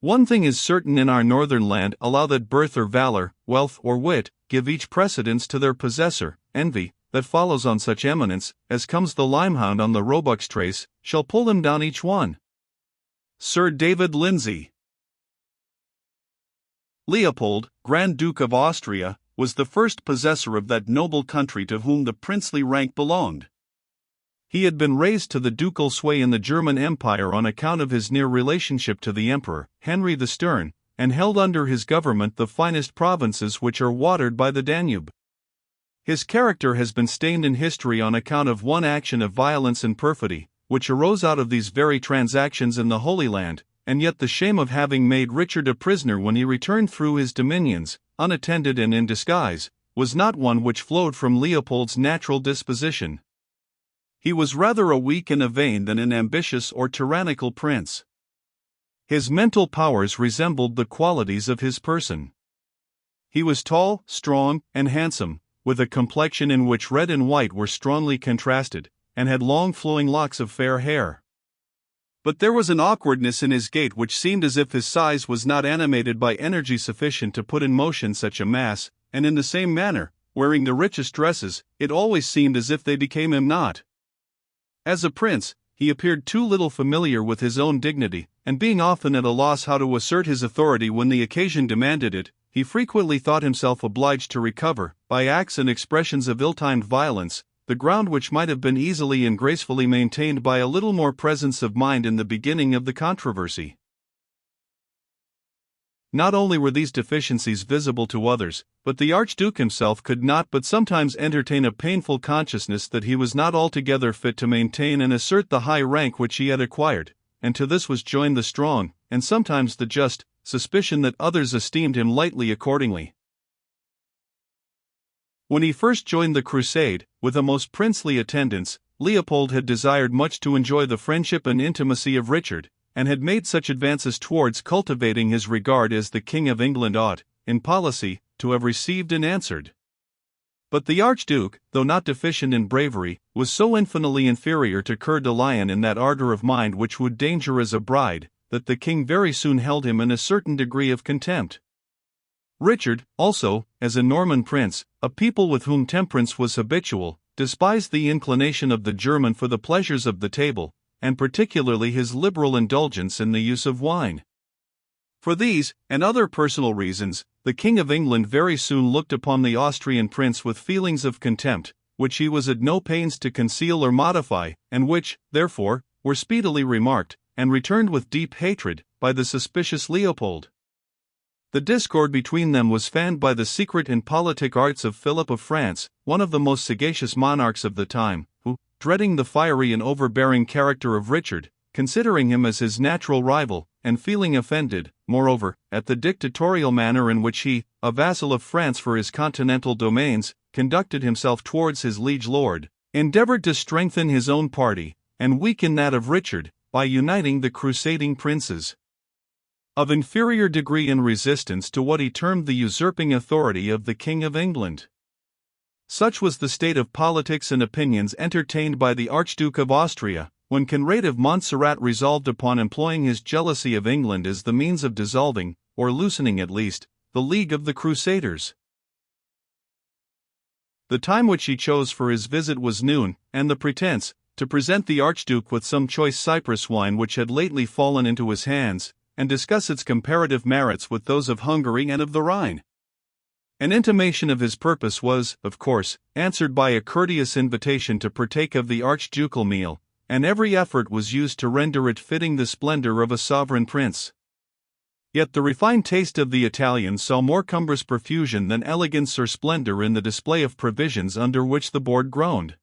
One thing is certain in our northern land, allow that birth or valor, wealth or wit, give each precedence to their possessor, envy, that follows on such eminence, as comes the limehound on the roebuck's trace, shall pull him down each one. Sir David Lindsay. Leopold, Grand Duke of Austria, was the first possessor of that noble country to whom the princely rank belonged. He had been raised to the ducal sway in the German Empire on account of his near relationship to the Emperor, Henry the Stern, and held under his government the finest provinces which are watered by the Danube. His character has been stained in history on account of one action of violence and perfidy, which arose out of these very transactions in the Holy Land, and yet the shame of having made Richard a prisoner when he returned through his dominions, unattended and in disguise, was not one which flowed from Leopold's natural disposition. He was rather a weak and a vain than an ambitious or tyrannical prince. His mental powers resembled the qualities of his person. He was tall, strong, and handsome, with a complexion in which red and white were strongly contrasted, and had long flowing locks of fair hair. But there was an awkwardness in his gait which seemed as if his size was not animated by energy sufficient to put in motion such a mass, and in the same manner, wearing the richest dresses, it always seemed as if they became him not. As a prince, he appeared too little familiar with his own dignity, and being often at a loss how to assert his authority when the occasion demanded it, he frequently thought himself obliged to recover, by acts and expressions of ill-timed violence, the ground which might have been easily and gracefully maintained by a little more presence of mind in the beginning of the controversy. Not only were these deficiencies visible to others, but the Archduke himself could not but sometimes entertain a painful consciousness that he was not altogether fit to maintain and assert the high rank which he had acquired, and to this was joined the strong, and sometimes the just, suspicion that others esteemed him lightly accordingly. When he first joined the crusade, with a most princely attendance, Leopold had desired much to enjoy the friendship and intimacy of Richard, and had made such advances towards cultivating his regard as the King of England ought, in policy, to have received and answered. But the Archduke, though not deficient in bravery, was so infinitely inferior to Coeur de Lion in that ardor of mind which would danger as a bride, that the king very soon held him in a certain degree of contempt. Richard, also, as a Norman prince, a people with whom temperance was habitual, despised the inclination of the German for the pleasures of the table, and particularly his liberal indulgence in the use of wine. For these, and other personal reasons, the King of England very soon looked upon the Austrian prince with feelings of contempt, which he was at no pains to conceal or modify, and which, therefore, were speedily remarked, and returned with deep hatred, by the suspicious Leopold. The discord between them was fanned by the secret and politic arts of Philip of France, one of the most sagacious monarchs of the time, who, dreading the fiery and overbearing character of Richard, considering him as his natural rival, and feeling offended, moreover, at the dictatorial manner in which he, a vassal of France for his continental domains, conducted himself towards his liege lord, endeavored to strengthen his own party, and weaken that of Richard, by uniting the crusading princes of inferior degree in resistance to what he termed the usurping authority of the King of England. Such was the state of politics and opinions entertained by the Archduke of Austria, when Conrad of Montserrat resolved upon employing his jealousy of England as the means of dissolving, or loosening at least, the League of the Crusaders. The time which he chose for his visit was noon, and the pretence, to present the Archduke with some choice Cyprus wine which had lately fallen into his hands, and discuss its comparative merits with those of Hungary and of the Rhine. An intimation of his purpose was, of course, answered by a courteous invitation to partake of the archducal meal, and every effort was used to render it fitting the splendor of a sovereign prince. Yet the refined taste of the Italians saw more cumbrous profusion than elegance or splendor in the display of provisions under which the board groaned.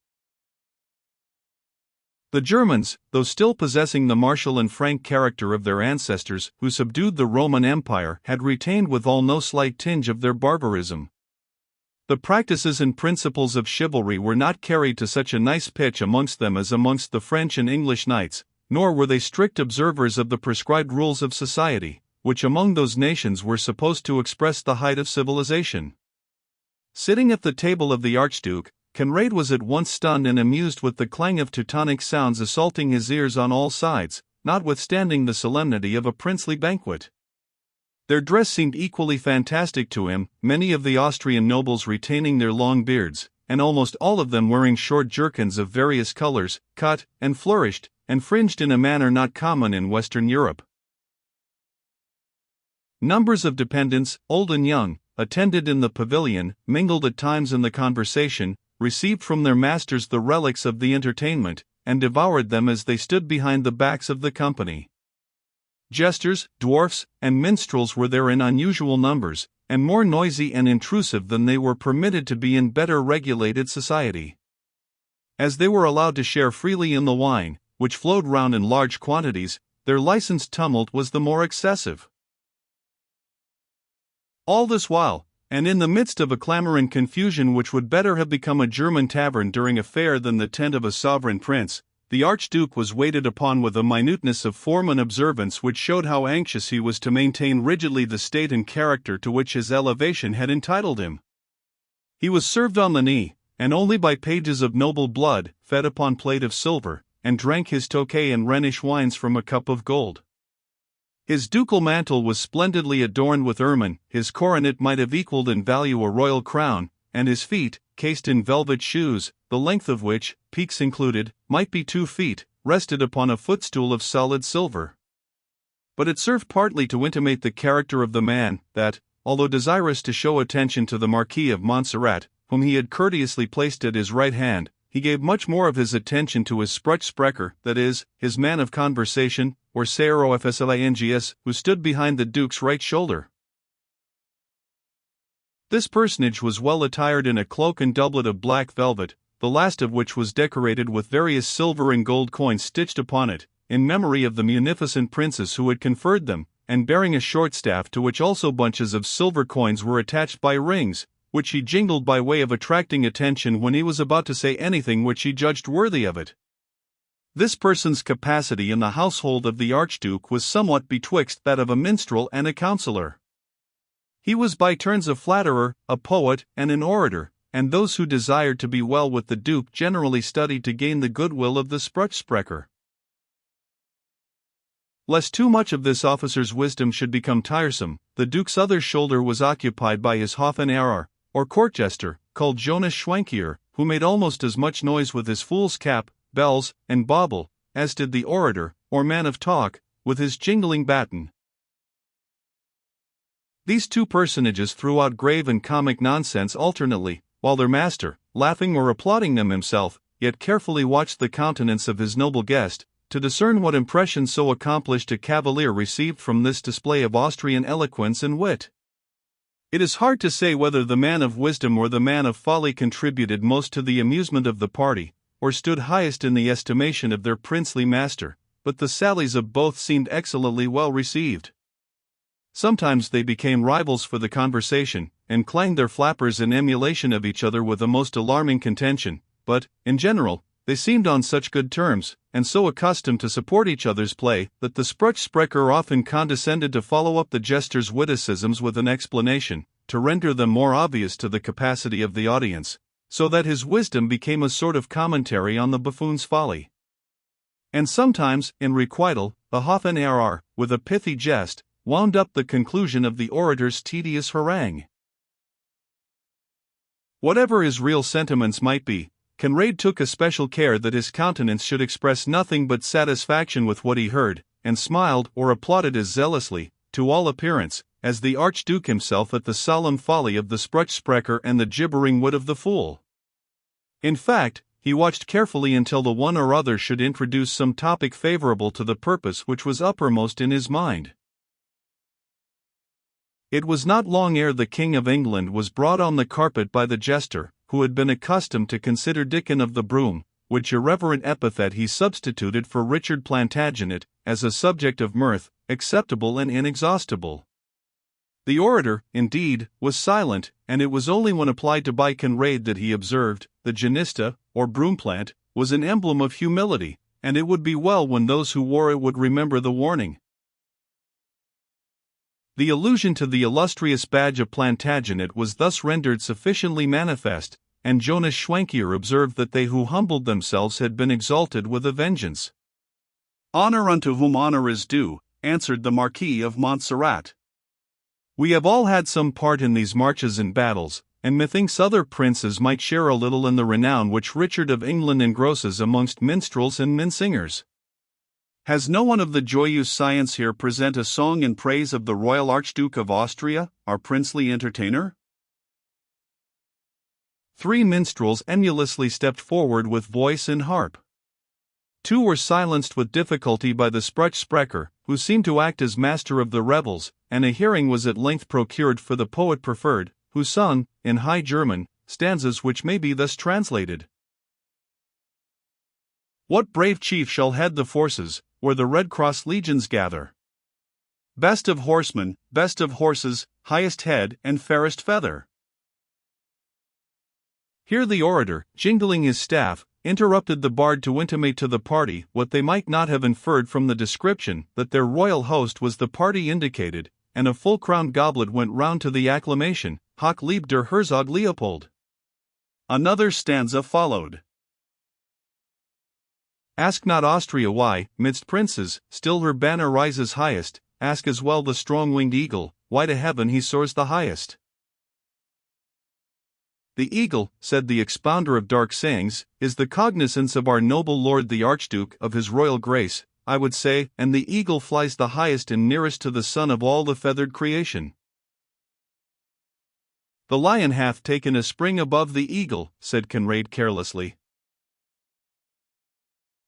The Germans, though still possessing the martial and frank character of their ancestors who subdued the Roman Empire, had retained withal no slight tinge of their barbarism. The practices and principles of chivalry were not carried to such a nice pitch amongst them as amongst the French and English knights, nor were they strict observers of the prescribed rules of society, which among those nations were supposed to express the height of civilization. Sitting at the table of the Archduke, Conrad was at once stunned and amused with the clang of Teutonic sounds assaulting his ears on all sides, notwithstanding the solemnity of a princely banquet. Their dress seemed equally fantastic to him, many of the Austrian nobles retaining their long beards, and almost all of them wearing short jerkins of various colors, cut, and flourished, and fringed in a manner not common in Western Europe. Numbers of dependents, old and young, attended in the pavilion, mingled at times in the conversation, received from their masters the relics of the entertainment, and devoured them as they stood behind the backs of the company. Jesters, dwarfs, and minstrels were there in unusual numbers, and more noisy and intrusive than they were permitted to be in better regulated society. As they were allowed to share freely in the wine, which flowed round in large quantities, their licensed tumult was the more excessive. All this while, and in the midst of a clamor and confusion which would better have become a German tavern during a fair than the tent of a sovereign prince, the Archduke was waited upon with a minuteness of form and observance which showed how anxious he was to maintain rigidly the state and character to which his elevation had entitled him. He was served on the knee, and only by pages of noble blood, fed upon plate of silver, and drank his Tokay and Rhenish wines from a cup of gold. His ducal mantle was splendidly adorned with ermine, his coronet might have equalled in value a royal crown, and his feet, cased in velvet shoes, the length of which, peaks included, might be 2 feet, rested upon a footstool of solid silver. But it served partly to intimate the character of the man, that, although desirous to show attention to the Marquis of Montserrat, whom he had courteously placed at his right hand, he gave much more of his attention to his Sprechsprecher, that is, his man of conversation, or Cerofslings, who stood behind the Duke's right shoulder. This personage was well attired in a cloak and doublet of black velvet, the last of which was decorated with various silver and gold coins stitched upon it, in memory of the munificent princes who had conferred them, and bearing a short staff to which also bunches of silver coins were attached by rings, which he jingled by way of attracting attention when he was about to say anything which he judged worthy of it. This person's capacity in the household of the Archduke was somewhat betwixt that of a minstrel and a counsellor. He was by turns a flatterer, a poet, and an orator, and those who desired to be well with the Duke generally studied to gain the goodwill of the Sprechsprecher. Lest too much of this officer's wisdom should become tiresome, the Duke's other shoulder was occupied by his Hofenarer, or court jester, called Jonas Schwenkier, who made almost as much noise with his fool's cap, bells, and bauble, as did the orator, or man of talk, with his jingling baton. These two personages threw out grave and comic nonsense alternately, while their master, laughing or applauding them himself, yet carefully watched the countenance of his noble guest, to discern what impression so accomplished a cavalier received from this display of Austrian eloquence and wit. It is hard to say whether the man of wisdom or the man of folly contributed most to the amusement of the party, or stood highest in the estimation of their princely master, but the sallies of both seemed excellently well received. Sometimes they became rivals for the conversation, and clanged their flappers in emulation of each other with a most alarming contention, but, in general, they seemed on such good terms, and so accustomed to support each other's play, that the Sprechsprecher often condescended to follow up the jester's witticisms with an explanation, to render them more obvious to the capacity of the audience, so that his wisdom became a sort of commentary on the buffoon's folly. And sometimes, in requital, the Hofenarer, with a pithy jest, wound up the conclusion of the orator's tedious harangue. Whatever his real sentiments might be, Conrad took especial care that his countenance should express nothing but satisfaction with what he heard, and smiled or applauded as zealously, to all appearance, as the Archduke himself at the solemn folly of the Sprechsprecher and the gibbering wit of the fool. In fact, he watched carefully until the one or other should introduce some topic favorable to the purpose which was uppermost in his mind. It was not long ere the King of England was brought on the carpet by the jester, who had been accustomed to consider Dickon of the Broom, which irreverent epithet he substituted for Richard Plantagenet, as a subject of mirth, acceptable and inexhaustible. The orator, indeed, was silent, and it was only when applied to by Conrad that he observed, the genista, or broomplant, was an emblem of humility, and it would be well when those who wore it would remember the warning. The allusion to the illustrious badge of Plantagenet was thus rendered sufficiently manifest, and Jonas Schwenkier observed that they who humbled themselves had been exalted with a vengeance. "Honor unto whom honor is due," answered the Marquis of Montserrat. We have all had some part in these marches and battles, and methinks other princes might share a little in the renown which Richard of England engrosses amongst minstrels and minnesingers. Has no one of the joyeuse science here present a song in praise of the royal Archduke of Austria, our princely entertainer? 3 minstrels emulously stepped forward with voice and harp. 2 were silenced with difficulty by the Sprechsprecher, who seemed to act as master of the revels, and a hearing was at length procured for the poet preferred, who sung, in High German, stanzas which may be thus translated. What brave chief shall head the forces, where the Red Cross legions gather? Best of horsemen, best of horses, highest head and fairest feather. Here the orator, jingling his staff, interrupted the bard to intimate to the party what they might not have inferred from the description, that their royal host was the party indicated, and a full-crowned goblet went round to the acclamation, Hoch liebt der Herzog Leopold. Another stanza followed. Ask not Austria why, midst princes, still her banner rises highest, ask as well the strong-winged eagle, why to heaven he soars the highest. The eagle, said the expounder of dark sayings, is the cognizance of our noble lord the Archduke of his royal grace, I would say, and the eagle flies the highest and nearest to the sun of all the feathered creation. The lion hath taken a spring above the eagle, said Conrad carelessly.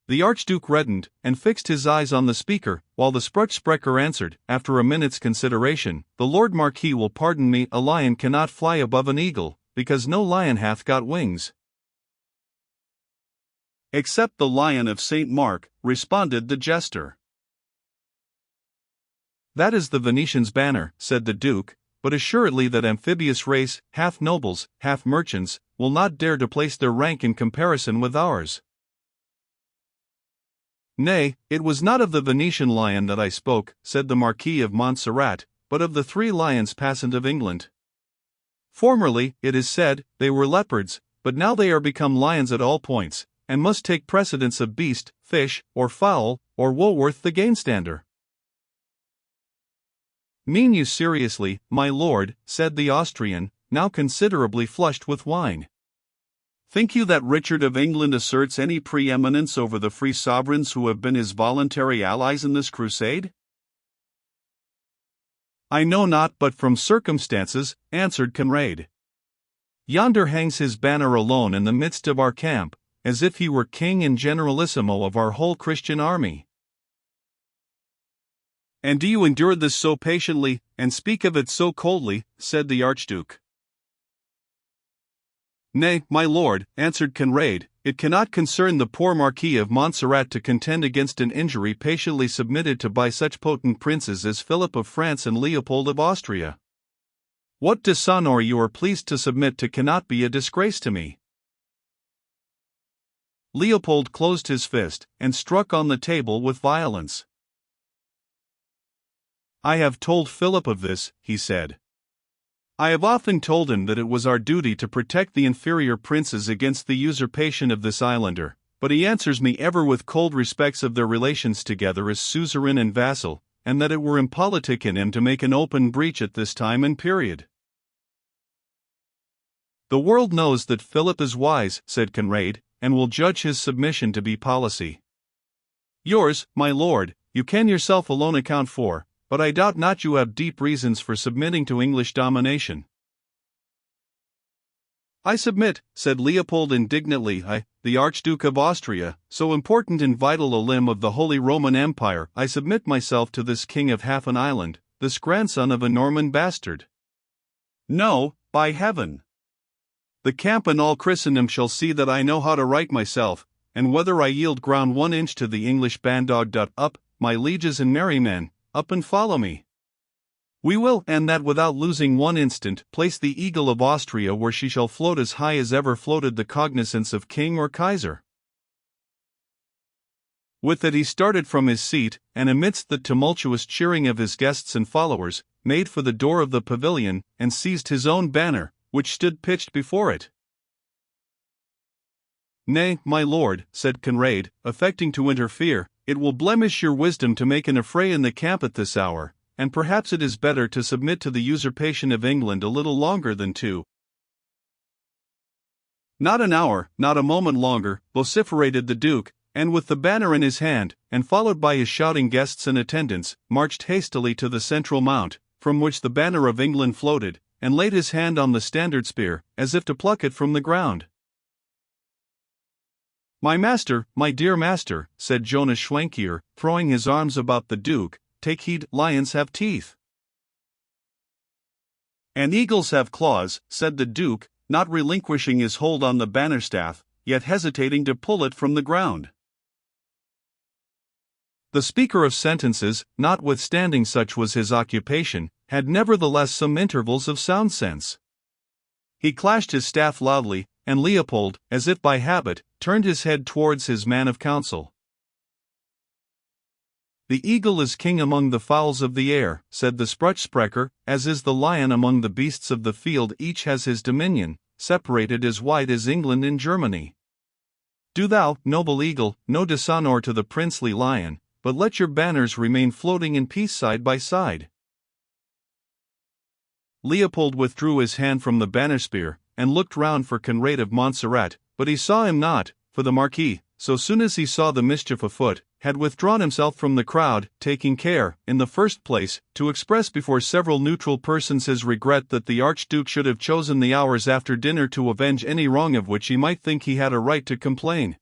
The Archduke reddened, and fixed his eyes on the speaker, while the Sprechsprecher answered, after a minute's consideration, the Lord Marquis will pardon me, a lion cannot fly above an eagle, because no lion hath got wings. Except the lion of St. Mark, responded the jester. That is the Venetians' banner, said the Duke, but assuredly that amphibious race, half nobles, half merchants, will not dare to place their rank in comparison with ours. Nay, it was not of the Venetian lion that I spoke, said the Marquis of Montserrat, but of the 3 lions passant of England. Formerly, it is said, they were leopards, but now they are become lions at all points, and must take precedence of beast, fish, or fowl, or Woolworth the gainstander. Mean you seriously, my lord, said the Austrian, now considerably flushed with wine. Think you that Richard of England asserts any preeminence over the free sovereigns who have been his voluntary allies in this crusade? I know not, but from circumstances, answered Conrad. Yonder hangs his banner alone in the midst of our camp, as if he were king and generalissimo of our whole Christian army. And do you endure this so patiently, and speak of it so coldly, said the Archduke. Nay, my lord, answered Conrad, it cannot concern the poor Marquis of Montserrat to contend against an injury patiently submitted to by such potent princes as Philip of France and Leopold of Austria. What dishonor you are pleased to submit to cannot be a disgrace to me. Leopold closed his fist, and struck on the table with violence. I have told Philip of this, he said. I have often told him that it was our duty to protect the inferior princes against the usurpation of this islander, but he answers me ever with cold respects of their relations together as suzerain and vassal, and that it were impolitic in him to make an open breach at this time and period. The world knows that Philip is wise, said Conrad, and will judge his submission to be policy. Yours, my lord, you can yourself alone account for, but I doubt not you have deep reasons for submitting to English domination. I submit, said Leopold indignantly, I, the Archduke of Austria, so important and vital a limb of the Holy Roman Empire, I submit myself to this king of half an island, this grandson of a Norman bastard. No, by heaven! The camp and all Christendom shall see that I know how to right myself, and whether I yield ground 1 inch to the English bandog. Up, my lieges and merry men, up and follow me. We will, and that without losing 1 instant, place the eagle of Austria where she shall float as high as ever floated the cognizance of king or kaiser. With that he started from his seat, and amidst the tumultuous cheering of his guests and followers, made for the door of the pavilion, and seized his own banner, which stood pitched before it. Nay, my lord, said Conrad, affecting to interfere, it will blemish your wisdom to make an affray in the camp at this hour, and perhaps it is better to submit to the usurpation of England a little longer than to. Not an hour, not a moment longer, vociferated the Duke, and with the banner in his hand, and followed by his shouting guests and attendants, marched hastily to the central mount, from which the banner of England floated, and laid his hand on the standard spear, as if to pluck it from the ground. "My master, my dear master," said Jonas Schwenkier, throwing his arms about the Duke, "take heed, lions have teeth." "And eagles have claws," said the Duke, not relinquishing his hold on the bannerstaff, yet hesitating to pull it from the ground. The speaker of sentences, notwithstanding such was his occupation, had nevertheless some intervals of sound sense. He clashed his staff loudly, and Leopold, as if by habit, turned his head towards his man of counsel. "The eagle is king among the fowls of the air," said the Sprüchsprecher, "as is the lion among the beasts of the field. Each has his dominion, separated as wide as England and Germany. Do thou, noble eagle, no dishonor to the princely lion, but let your banners remain floating in peace side by side." Leopold withdrew his hand from the bannerspear, and looked round for Conrad of Montserrat, but he saw him not, for the Marquis, so soon as he saw the mischief afoot, had withdrawn himself from the crowd, taking care, in the first place, to express before several neutral persons his regret that the Archduke should have chosen the hours after dinner to avenge any wrong of which he might think he had a right to complain.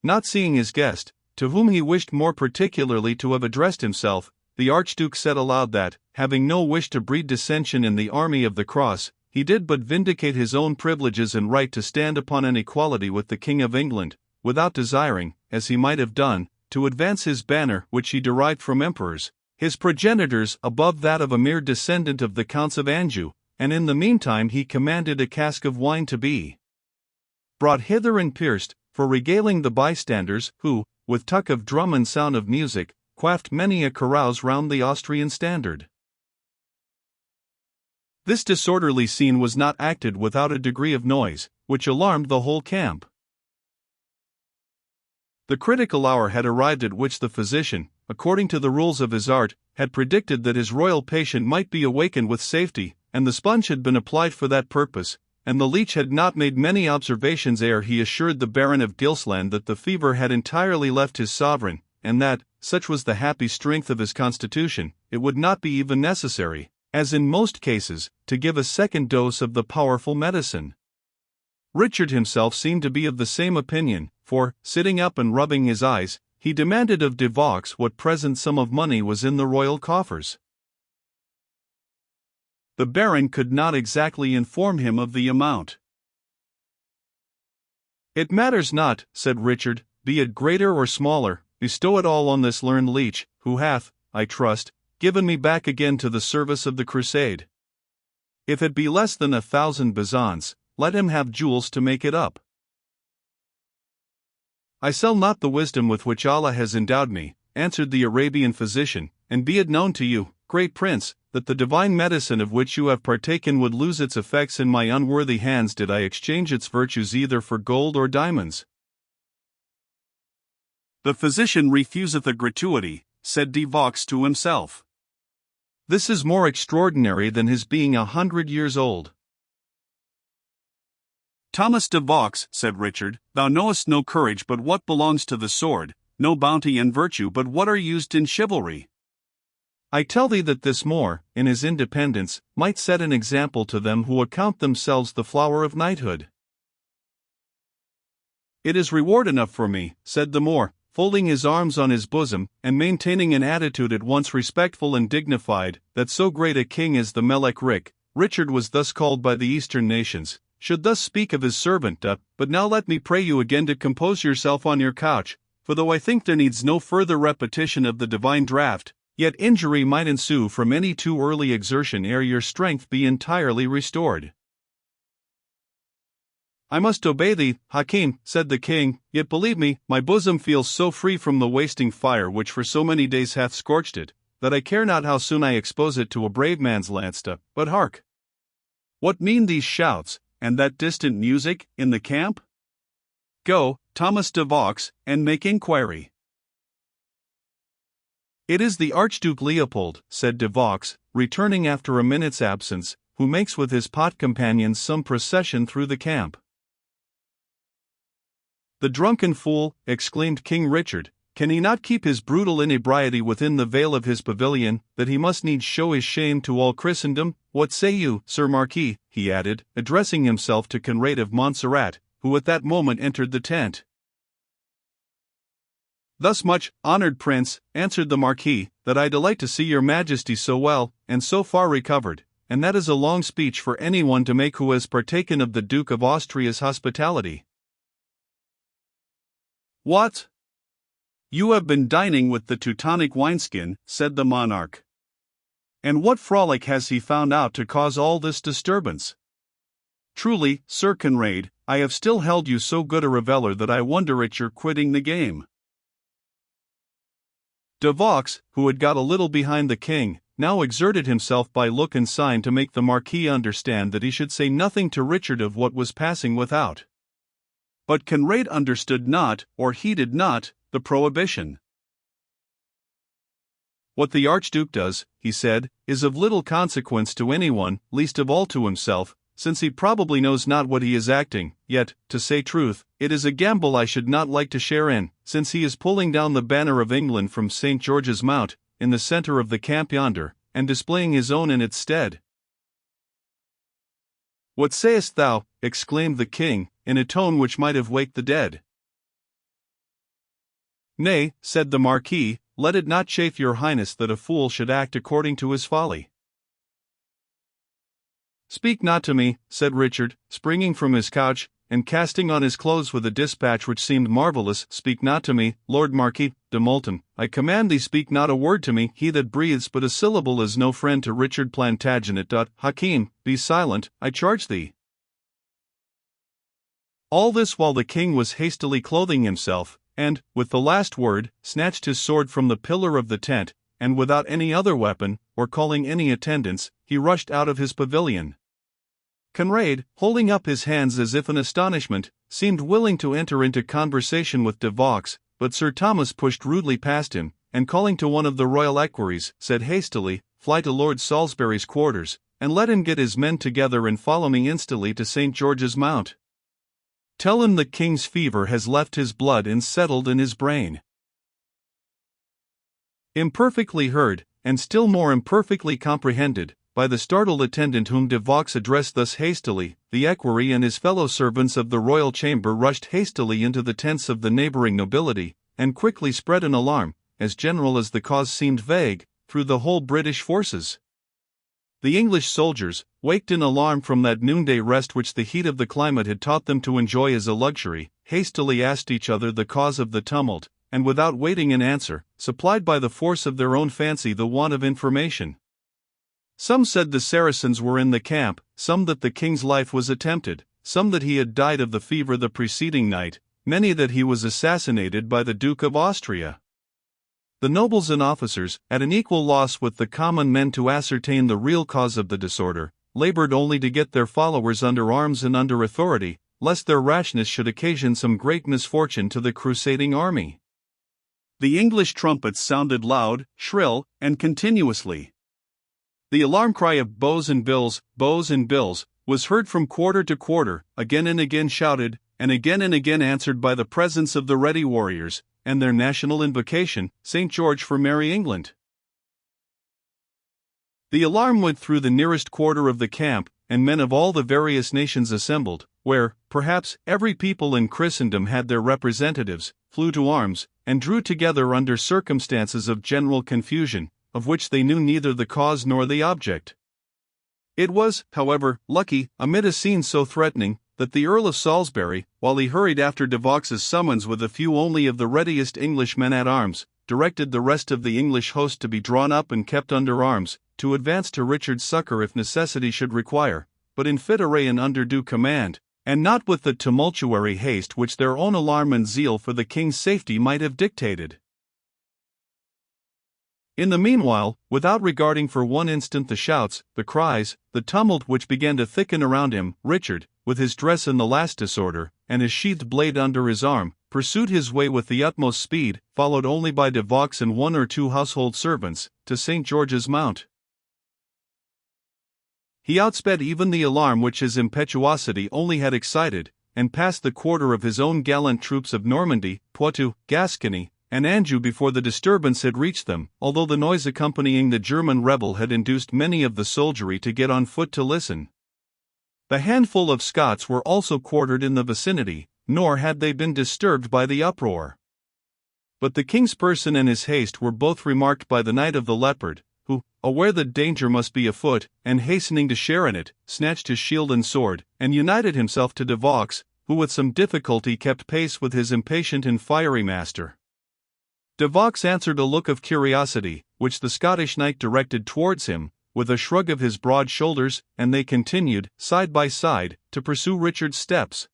Not seeing his guest, to whom he wished more particularly to have addressed himself, the Archduke said aloud that, having no wish to breed dissension in the army of the Cross, he did but vindicate his own privileges and right to stand upon an equality with the King of England, without desiring, as he might have done, to advance his banner which he derived from emperors, his progenitors, above that of a mere descendant of the Counts of Anjou, and in the meantime he commanded a cask of wine to be brought hither and pierced, for regaling the bystanders, who, with tuck of drum and sound of music, quaffed many a carouse round the Austrian standard. This disorderly scene was not acted without a degree of noise, which alarmed the whole camp. The critical hour had arrived at which the physician, according to the rules of his art, had predicted that his royal patient might be awakened with safety, and the sponge had been applied for that purpose, and the leech had not made many observations ere he assured the Baron of Gilsland that the fever had entirely left his sovereign, and that, such was the happy strength of his constitution, it would not be even necessary, as in most cases, to give a second dose of the powerful medicine. Richard himself seemed to be of the same opinion, for, sitting up and rubbing his eyes, he demanded of de Vaux what present sum of money was in the royal coffers. The Baron could not exactly inform him of the amount. "It matters not," said Richard, "be it greater or smaller, bestow it all on this learned leech, who hath, I trust, given me back again to the service of the Crusade. If it be less than 1,000 bezants, let him have jewels to make it up. I sell not the wisdom with which Allah has endowed me," answered the Arabian physician, "and be it known to you, great prince, that the divine medicine of which you have partaken would lose its effects in my unworthy hands did I exchange its virtues either for gold or diamonds. The physician refuseth a gratuity," said de Vaux to himself. "This is more extraordinary than his being 100 years old." "Thomas de Vaux," said Richard, "thou knowest no courage but what belongs to the sword, no bounty and virtue but what are used in chivalry. I tell thee that this Moor, in his independence, might set an example to them who account themselves the flower of knighthood." "It is reward enough for me," said the Moor, folding his arms on his bosom, and maintaining an attitude at once respectful and dignified, "that so great a king as the Melech Ric, Richard was thus called by the Eastern nations, should thus speak of his servant. But now let me pray you again to compose yourself on your couch, for though I think there needs no further repetition of the divine draught, yet injury might ensue from any too early exertion ere your strength be entirely restored." "I must obey thee, Hakim," said the king, "yet believe me, my bosom feels so free from the wasting fire which for so many days hath scorched it, that I care not how soon I expose it to a brave man's lance. But hark! What mean these shouts, and that distant music, in the camp? Go, Thomas de Vaux, and make inquiry." "It is the Archduke Leopold," said de Vaux, returning after a minute's absence, "who makes with his pot companions some procession through the camp." "The drunken fool!" exclaimed King Richard. "Can he not keep his brutal inebriety within the veil of his pavilion, that he must needs show his shame to all Christendom? What say you, Sir Marquis?" he added, addressing himself to Conrad of Montserrat, who at that moment entered the tent. "Thus much, honoured prince," answered the Marquis, "that I delight to see your Majesty so well, and so far recovered, and that is a long speech for anyone to make who has partaken of the Duke of Austria's hospitality." "What? You have been dining with the Teutonic wineskin," said the monarch. "And what frolic has he found out to cause all this disturbance? Truly, Sir Conrad, I have still held you so good a reveller that I wonder at your quitting the game." De Vaux, who had got a little behind the king, now exerted himself by look and sign to make the Marquis understand that he should say nothing to Richard of what was passing without. But Conrad understood not, or heeded not, the prohibition. "What the Archduke does," he said, "is of little consequence to anyone, least of all to himself, since he probably knows not what he is acting, yet, to say truth, it is a gamble I should not like to share in, since he is pulling down the banner of England from St. George's Mount, in the centre of the camp yonder, and displaying his own in its stead." "What sayest thou?" exclaimed the king, in a tone which might have waked the dead. "Nay," said the Marquis, "let it not chafe your highness that a fool should act according to his folly." "Speak not to me," said Richard, springing from his couch, and casting on his clothes with a dispatch which seemed marvellous. "Speak not to me, Lord Marquis de Multon, I command thee, speak not a word to me. He that breathes but a syllable is no friend to Richard Plantagenet. Hakim, be silent, I charge thee." All this while the king was hastily clothing himself, and, with the last word, snatched his sword from the pillar of the tent, and without any other weapon, or calling any attendants, he rushed out of his pavilion. Conrad, holding up his hands as if in astonishment, seemed willing to enter into conversation with de Vaux, but Sir Thomas pushed rudely past him, and calling to one of the royal equerries, said hastily, "Fly to Lord Salisbury's quarters, and let him get his men together and follow me instantly to St. George's Mount. Tell him the king's fever has left his blood and settled in his brain." Imperfectly heard, and still more imperfectly comprehended, by the startled attendant whom de Vaux addressed thus hastily, the equerry and his fellow servants of the royal chamber rushed hastily into the tents of the neighboring nobility, and quickly spread an alarm, as general as the cause seemed vague, through the whole British forces. The English soldiers, waked in alarm from that noonday rest which the heat of the climate had taught them to enjoy as a luxury, hastily asked each other the cause of the tumult, and without waiting an answer, supplied by the force of their own fancy the want of information. Some said the Saracens were in the camp, some that the king's life was attempted, some that he had died of the fever the preceding night, many that he was assassinated by the Duke of Austria. The nobles and officers, at an equal loss with the common men to ascertain the real cause of the disorder, labored only to get their followers under arms and under authority, lest their rashness should occasion some great misfortune to the crusading army. The English trumpets sounded loud, shrill, and continuously. The alarm cry of bows and bills, was heard from quarter to quarter, again and again shouted, and again answered by the presence of the ready warriors, and their national invocation, St. George for Merry England. The alarm went through the nearest quarter of the camp, and men of all the various nations assembled, where, perhaps, every people in Christendom had their representatives, flew to arms, and drew together under circumstances of general confusion, of which they knew neither the cause nor the object. It was, however, lucky, amid a scene so threatening, that the Earl of Salisbury, while he hurried after de Vaux's summons with a few only of the readiest English men at arms, directed the rest of the English host to be drawn up and kept under arms, to advance to Richard's succour if necessity should require, but in fit array and under due command, and not with the tumultuary haste which their own alarm and zeal for the king's safety might have dictated. In the meanwhile, without regarding for one instant the shouts, the cries, the tumult which began to thicken around him, Richard, with his dress in the last disorder, and his sheathed blade under his arm, pursued his way with the utmost speed, followed only by de Vaux and 1 or 2 household servants, to St. George's Mount. He outsped even the alarm which his impetuosity only had excited, and passed the quarter of his own gallant troops of Normandy, Poitou, Gascony, and Anjou before the disturbance had reached them, although the noise accompanying the German rebel had induced many of the soldiery to get on foot to listen. The handful of Scots were also quartered in the vicinity, nor had they been disturbed by the uproar. But the king's person and his haste were both remarked by the Knight of the Leopard, who, aware that danger must be afoot, and hastening to share in it, snatched his shield and sword, and united himself to de Vaux, who with some difficulty kept pace with his impatient and fiery master. De Vaux answered a look of curiosity, which the Scottish knight directed towards him, with a shrug of his broad shoulders, and they continued, side by side, to pursue Richard's steps.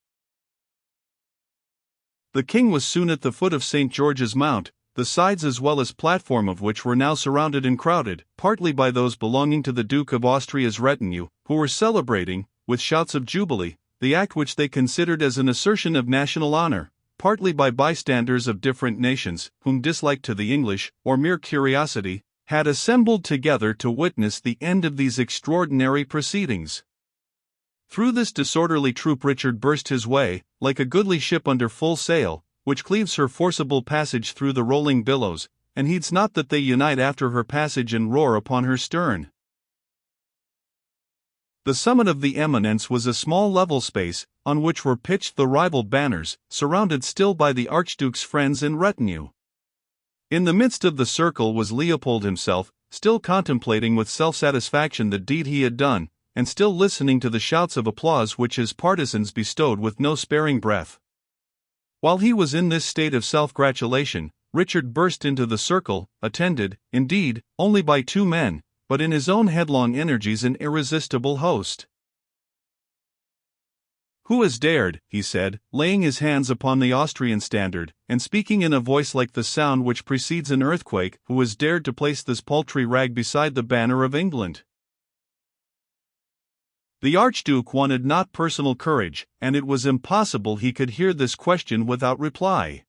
The king was soon at the foot of St. George's Mount, the sides as well as platform of which were now surrounded and crowded, partly by those belonging to the Duke of Austria's retinue, who were celebrating, with shouts of jubilee, the act which they considered as an assertion of national honor, partly by bystanders of different nations, whom dislike to the English, or mere curiosity, had assembled together to witness the end of these extraordinary proceedings. Through this disorderly troop Richard burst his way, like a goodly ship under full sail, which cleaves her forcible passage through the rolling billows, and heeds not that they unite after her passage and roar upon her stern. The summit of the eminence was a small level space, on which were pitched the rival banners, surrounded still by the Archduke's friends and retinue. In the midst of the circle was Leopold himself, still contemplating with self-satisfaction the deed he had done, and still listening to the shouts of applause which his partisans bestowed with no sparing breath. While he was in this state of self-gratulation, Richard burst into the circle, attended, indeed, only by 2 men, but in his own headlong energies an irresistible host. "Who has dared," he said, laying his hands upon the Austrian standard, and speaking in a voice like the sound which precedes an earthquake, "who has dared to place this paltry rag beside the banner of England?" The Archduke wanted not personal courage, and it was impossible he could hear this question without reply.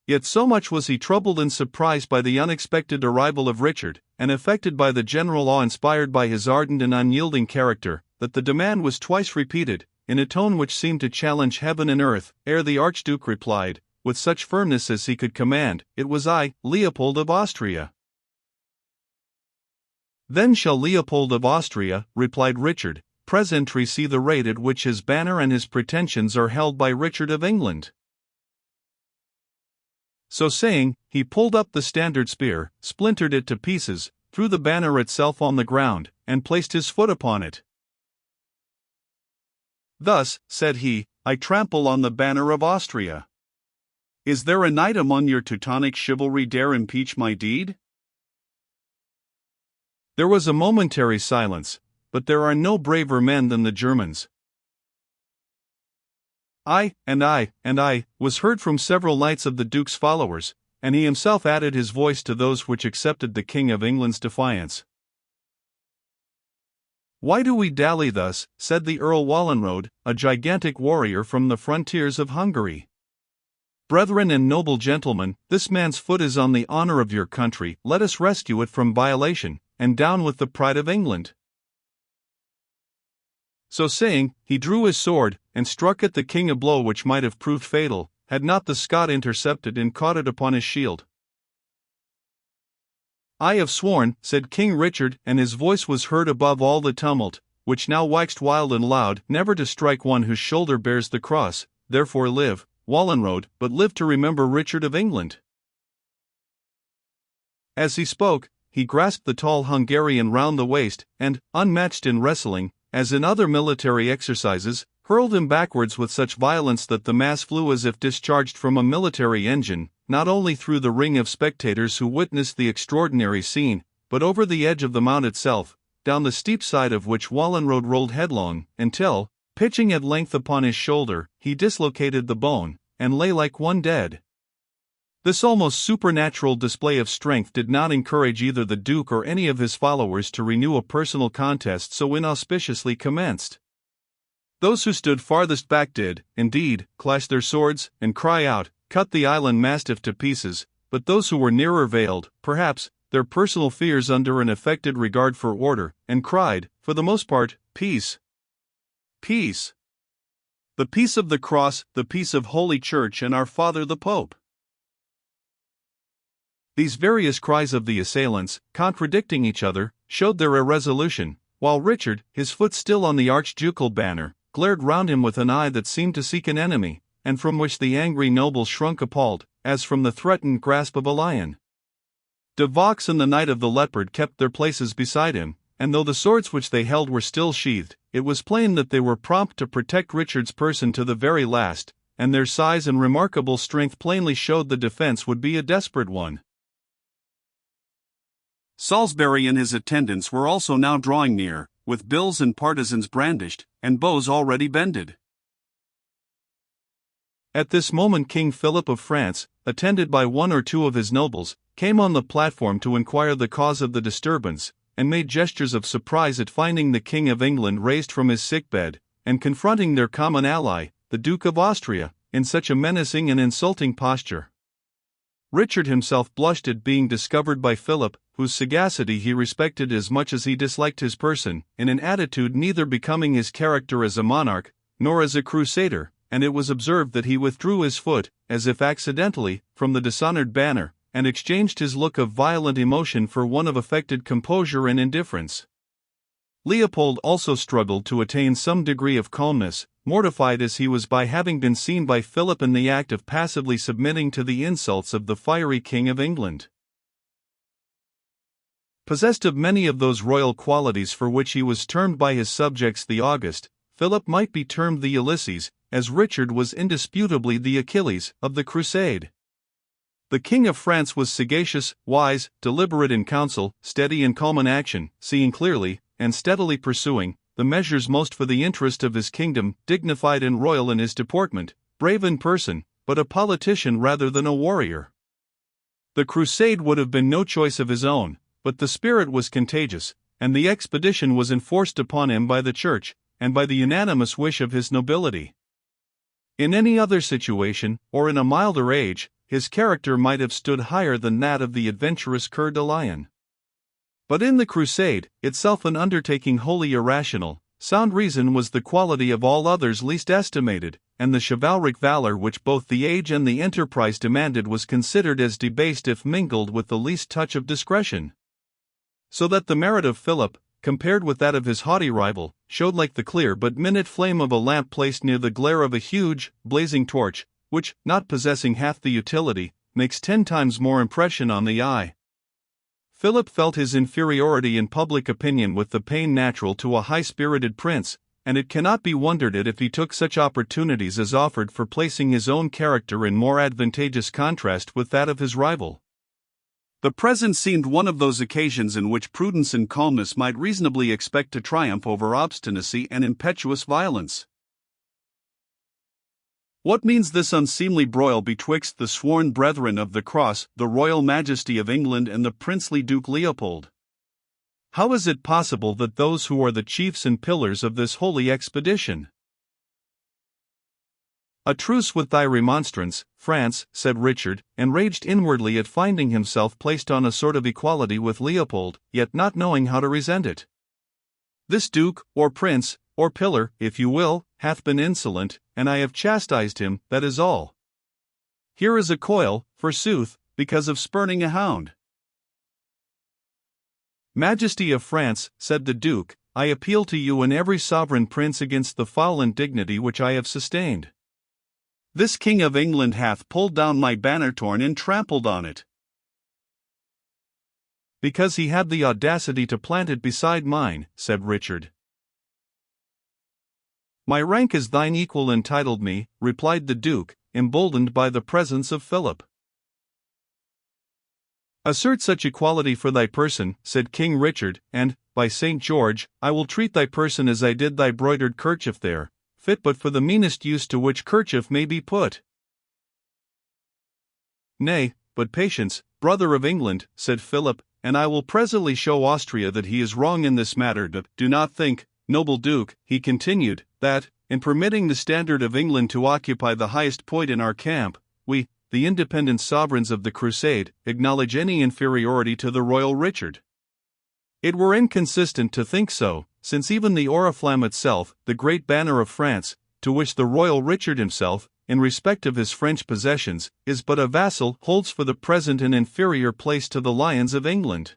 Yet so much was he troubled and surprised by the unexpected arrival of Richard, and affected by the general awe inspired by his ardent and unyielding character, that the demand was twice repeated, in a tone which seemed to challenge heaven and earth, ere the Archduke replied, with such firmness as he could command, "It was I, Leopold of Austria." "Then shall Leopold of Austria," replied Richard, "presently see the rate at which his banner and his pretensions are held by Richard of England." So saying, he pulled up the standard spear, splintered it to pieces, threw the banner itself on the ground, and placed his foot upon it. "Thus," said he, "I trample on the banner of Austria. Is there a knight among your Teutonic chivalry dare impeach my deed?" There was a momentary silence, but there are no braver men than the Germans. "I," and "I," and "I," was heard from several knights of the Duke's followers, and he himself added his voice to those which accepted the King of England's defiance. "Why do we dally thus?" said the Earl Wallenrode, a gigantic warrior from the frontiers of Hungary. "Brethren and noble gentlemen, this man's foot is on the honor of your country, let us rescue it from violation, and down with the pride of England." So saying, he drew his sword, and struck at the king a blow which might have proved fatal, had not the Scot intercepted and caught it upon his shield. "I have sworn," said King Richard, and his voice was heard above all the tumult, which now waxed wild and loud, "never to strike one whose shoulder bears the cross, therefore live, Wallenrode, but live to remember Richard of England." As he spoke, he grasped the tall Hungarian round the waist, and, unmatched in wrestling, as in other military exercises, hurled him backwards with such violence that the mass flew as if discharged from a military engine, not only through the ring of spectators who witnessed the extraordinary scene, but over the edge of the mount itself, down the steep side of which Wallenrode rolled headlong, until, pitching at length upon his shoulder, he dislocated the bone, and lay like one dead. This almost supernatural display of strength did not encourage either the Duke or any of his followers to renew a personal contest so inauspiciously commenced. Those who stood farthest back did, indeed, clash their swords, and cry out, "Cut the island mastiff to pieces," but those who were nearer veiled, perhaps, their personal fears under an affected regard for order, and cried, for the most part, "Peace! Peace! The peace of the cross, the peace of Holy Church and our Father the Pope." These various cries of the assailants, contradicting each other, showed their irresolution, while Richard, his foot still on the archducal banner, glared round him with an eye that seemed to seek an enemy, and from which the angry nobles shrunk appalled, as from the threatened grasp of a lion. De Vaux and the Knight of the Leopard kept their places beside him, and though the swords which they held were still sheathed, it was plain that they were prompt to protect Richard's person to the very last, and their size and remarkable strength plainly showed the defense would be a desperate one. Salisbury and his attendants were also now drawing near, with bills and partisans brandished, and bows already bended. At this moment King Philip of France, attended by one or two of his nobles, came on the platform to inquire the cause of the disturbance, and made gestures of surprise at finding the King of England raised from his sickbed, and confronting their common ally, the Duke of Austria, in such a menacing and insulting posture. Richard himself blushed at being discovered by Philip, whose sagacity he respected as much as he disliked his person, in an attitude neither becoming his character as a monarch, nor as a crusader, and it was observed that he withdrew his foot, as if accidentally, from the dishonored banner, and exchanged his look of violent emotion for one of affected composure and indifference. Leopold also struggled to attain some degree of calmness, mortified as he was by having been seen by Philip in the act of passively submitting to the insults of the fiery King of England. Possessed of many of those royal qualities for which he was termed by his subjects the August, Philip might be termed the Ulysses, as Richard was indisputably the Achilles, of the Crusade. The King of France was sagacious, wise, deliberate in council, steady and calm in action, seeing clearly, and steadily pursuing, the measures most for the interest of his kingdom, dignified and royal in his deportment, brave in person, but a politician rather than a warrior. The crusade would have been no choice of his own, but the spirit was contagious, and the expedition was enforced upon him by the Church, and by the unanimous wish of his nobility. In any other situation, or in a milder age, his character might have stood higher than that of the adventurous Coeur de Lion. But in the crusade, itself an undertaking wholly irrational, sound reason was the quality of all others least estimated, and the chivalric valor which both the age and the enterprise demanded was considered as debased if mingled with the least touch of discretion. So that the merit of Philip, compared with that of his haughty rival, showed like the clear but minute flame of a lamp placed near the glare of a huge, blazing torch, which, not possessing half the utility, makes 10 times more impression on the eye. Philip felt his inferiority in public opinion with the pain natural to a high-spirited prince, and it cannot be wondered at if he took such opportunities as offered for placing his own character in more advantageous contrast with that of his rival. The present seemed one of those occasions in which prudence and calmness might reasonably expect to triumph over obstinacy and impetuous violence. What means this unseemly broil betwixt the sworn brethren of the cross, the royal majesty of England and the princely Duke Leopold? How is it possible that those who are the chiefs and pillars of this holy expedition? "A truce with thy remonstrance, France," said Richard, enraged inwardly at finding himself placed on a sort of equality with Leopold, yet not knowing how to resent it. "This duke, or prince, or pillar, if you will, hath been insolent, and I have chastised him, that is all. Here is a coil, forsooth, because of spurning a hound." "Majesty of France," said the Duke, "I appeal to you and every sovereign prince against the foul indignity which I have sustained. This King of England hath pulled down my banner torn and trampled on it, because he had the audacity to plant it beside mine," said Richard. "My rank as thine equal entitled me," replied the Duke, emboldened by the presence of Philip. "Assert such equality for thy person," said King Richard, "and, by St. George, I will treat thy person as I did thy broidered kerchief there, fit but for the meanest use to which kerchief may be put." "Nay, but patience, brother of England," said Philip, "and I will presently show Austria that he is wrong in this matter. Do not think, noble Duke," he continued, "that, in permitting the standard of England to occupy the highest point in our camp, we, the independent sovereigns of the Crusade, acknowledge any inferiority to the royal Richard. It were inconsistent to think so, since even the oriflamme itself, the great banner of France, to which the royal Richard himself, in respect of his French possessions, is but a vassal, holds for the present an inferior place to the lions of England.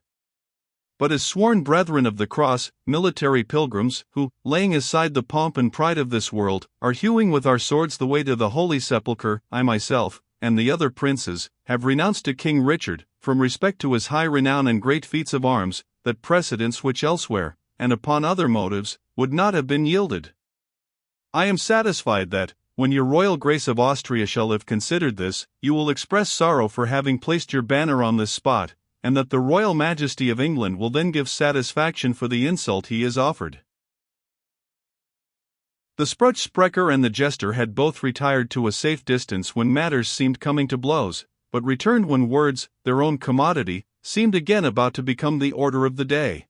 But as sworn brethren of the cross, military pilgrims, who, laying aside the pomp and pride of this world, are hewing with our swords the way to the Holy Sepulchre, I myself, and the other princes, have renounced to King Richard, from respect to his high renown and great feats of arms, that precedence which elsewhere, and upon other motives, would not have been yielded. I am satisfied that, when your royal grace of Austria shall have considered this, you will express sorrow for having placed your banner on this spot, and that the royal majesty of England will then give satisfaction for the insult he has offered." The Sprüchsprecher and the jester had both retired to a safe distance when matters seemed coming to blows, but returned when words, their own commodity, seemed again about to become the order of the day.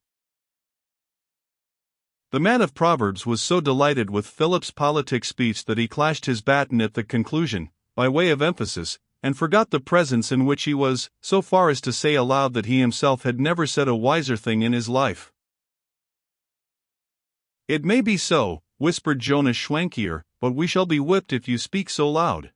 The man of Proverbs was so delighted with Philip's politic speech that he clashed his baton at the conclusion, by way of emphasis, and forgot the presence in which he was, so far as to say aloud that he himself had never said a wiser thing in his life. "It may be so," whispered Jonas Schwankier, "but we shall be whipped if you speak so loud."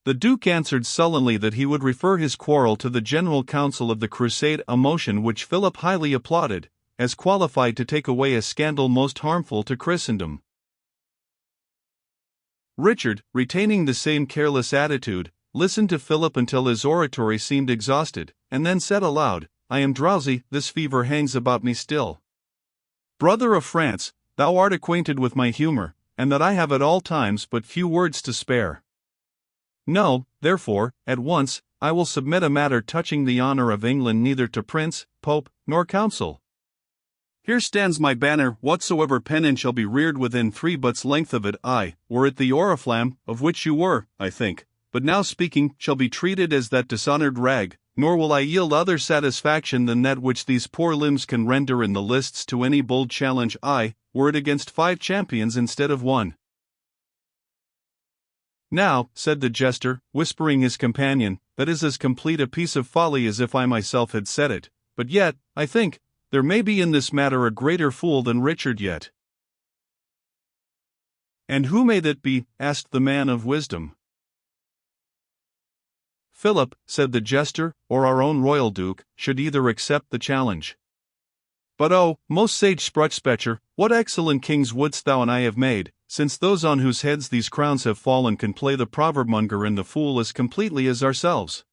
The Duke answered sullenly that he would refer his quarrel to the General Council of the Crusade, a motion which Philip highly applauded, as qualified to take away a scandal most harmful to Christendom. Richard, retaining the same careless attitude, listened to Philip until his oratory seemed exhausted, and then said aloud, "I am drowsy, this fever hangs about me still. Brother of France, thou art acquainted with my humor, and that I have at all times but few words to spare. No, therefore, at once, I will submit a matter touching the honor of England neither to prince, pope, nor council. Here stands my banner, whatsoever pennon shall be reared within 3 butts length of it, I, were it the oriflamme, of which you were, I think, but now speaking, shall be treated as that dishonored rag, nor will I yield other satisfaction than that which these poor limbs can render in the lists to any bold challenge, I, were it against 5 champions instead of 1. Now, said the jester, whispering his companion, that is as complete a piece of folly as if I myself had said it, but yet, I think, there may be in this matter a greater fool than Richard yet. And who may that be? Asked the man of wisdom. Philip, said the jester, or our own royal duke, should either accept the challenge. But oh, most sage Sprüchsprecher, what excellent kings wouldst thou and I have made, since those on whose heads these crowns have fallen can play the proverbmonger and the fool as completely as ourselves.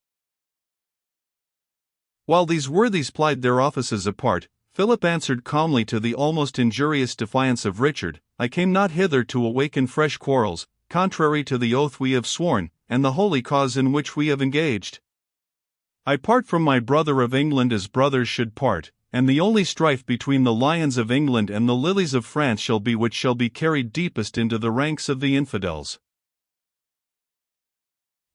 While these worthies plied their offices apart, Philip answered calmly to the almost injurious defiance of Richard, I came not hither to awaken fresh quarrels, contrary to the oath we have sworn, and the holy cause in which we have engaged. I part from my brother of England as brothers should part, and the only strife between the lions of England and the lilies of France shall be which shall be carried deepest into the ranks of the infidels.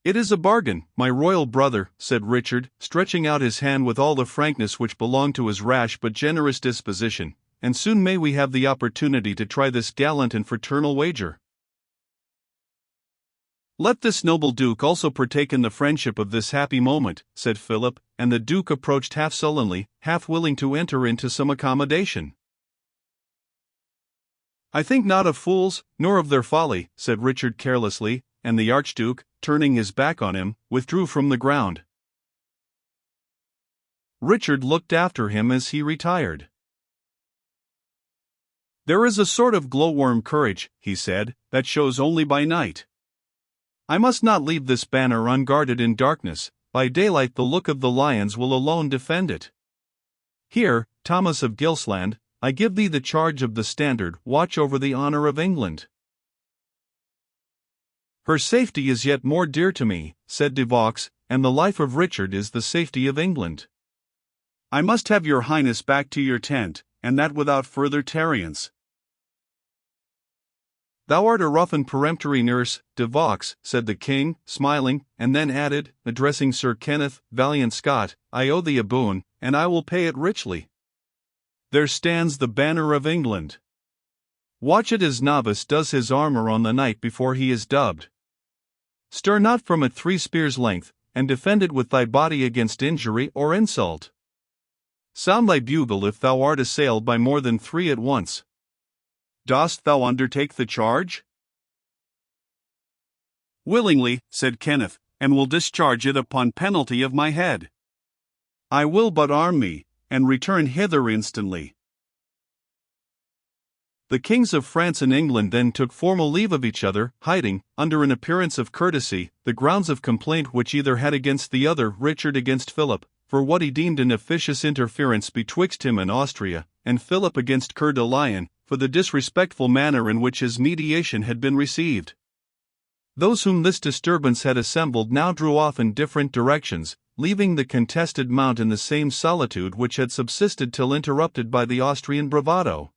It is a bargain, my royal brother, said Richard, stretching out his hand with all the frankness which belonged to his rash but generous disposition, and soon may we have the opportunity to try this gallant and fraternal wager. Let this noble Duke also partake in the friendship of this happy moment, said Philip, and the Duke approached half sullenly, half willing to enter into some accommodation. I think not of fools, nor of their folly, said Richard carelessly, and the Archduke, turning his back on him, withdrew from the ground. Richard looked after him as he retired. There is a sort of glowworm courage, he said, that shows only by night. I must not leave this banner unguarded in darkness, by daylight the look of the lions will alone defend it. Here, Thomas of Gilsland, I give thee the charge of the standard, watch over the honor of England. Her safety is yet more dear to me, said De Vaux, and the life of Richard is the safety of England. I must have your highness back to your tent, and that without further tarriance. Thou art a rough and peremptory nurse, De Vaux, said the king, smiling, and then added, addressing Sir Kenneth, valiant Scot, I owe thee a boon, and I will pay it richly. there stands the banner of England. Watch it as novice does his armor on the night before he is dubbed. Stir not from it 3 spears' length, and defend it with thy body against injury or insult. Sound thy bugle if thou art assailed by more than 3 at once. Dost thou undertake the charge? Willingly, said Kenneth, and will discharge it upon penalty of my head. I will but arm me, and return hither instantly. The kings of France and England then took formal leave of each other, hiding, under an appearance of courtesy, the grounds of complaint which either had against the other, Richard against Philip, for what he deemed an officious interference betwixt him and Austria, and Philip against Coeur de Lion, for the disrespectful manner in which his mediation had been received. Those whom this disturbance had assembled now drew off in different directions, leaving the contested mount in the same solitude which had subsisted till interrupted by the Austrian bravado.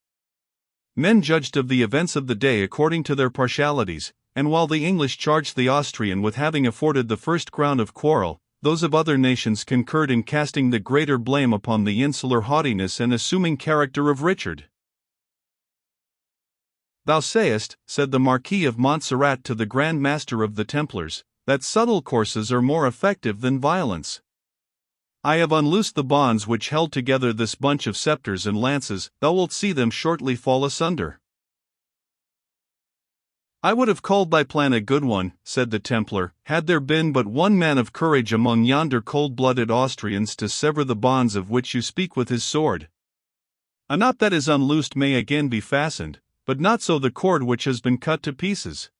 Men judged of the events of the day according to their partialities, and while the English charged the Austrian with having afforded the first ground of quarrel, those of other nations concurred in casting the greater blame upon the insular haughtiness and assuming character of Richard. Thou sayest, said the Marquis of Montserrat to the Grand Master of the Templars, that subtle courses are more effective than violence. I have unloosed the bonds which held together this bunch of scepters and lances, thou wilt see them shortly fall asunder. I would have called thy plan a good one, said the Templar, had there been but one man of courage among yonder cold-blooded Austrians to sever the bonds of which you speak with his sword. A knot that is unloosed may again be fastened, but not so the cord which has been cut to pieces.